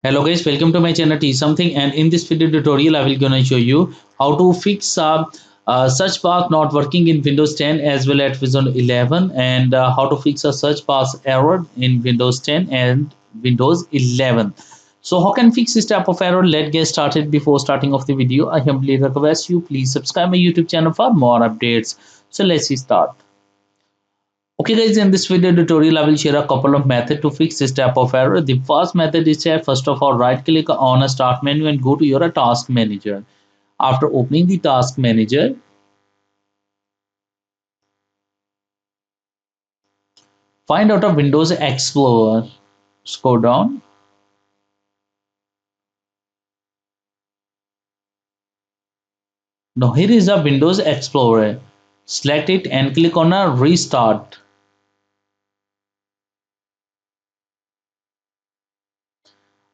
Hello guys, welcome to my channel T Something, and in this video tutorial I will gonna show you how to fix search bar not working in Windows 10 as well as Windows 11, and how to fix a search bar error in Windows 10 and Windows 11. So how can fix this type of error? Let's get started. Before starting off the video, I humbly request you please subscribe my YouTube channel for more updates. So let's start. Okay guys, in this video tutorial I will share a couple of methods to fix this type of error. The first method is that first of all right click on a start menu and go to your task manager. After opening the task manager, find out a Windows Explorer. Scroll down. Now here is a Windows Explorer. Select it and click on a restart.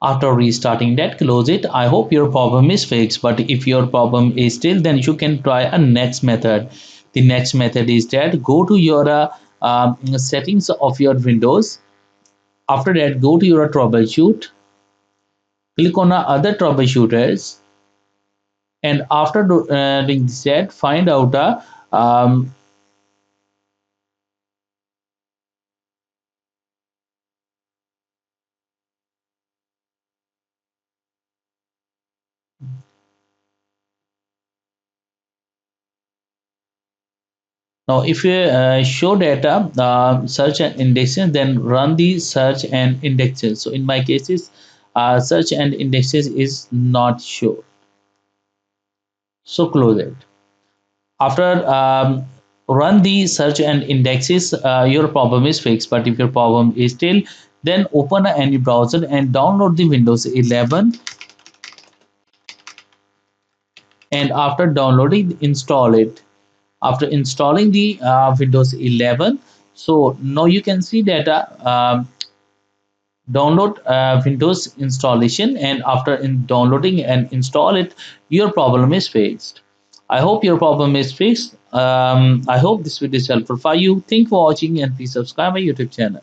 After restarting that, close it. I hope your problem is fixed, but if your problem is still, then you can try a next method. The next method is that go to your settings of your Windows. After that, go to your troubleshoot, click on other troubleshooters, and after doing that, find out a now if you show data search and indexes, then run the search and indexes. So in my cases, search and indexes is not show, so close it. After run the search and indexes, your problem is fixed, but if your problem is still, then open any browser and download the Windows 11, and after downloading install it. After installing the Windows 11, so now you can see that download Windows installation, and after downloading and install it, your problem is fixed. I hope your problem is fixed. I hope this video is helpful for you. Thank you for watching, and please subscribe my YouTube channel.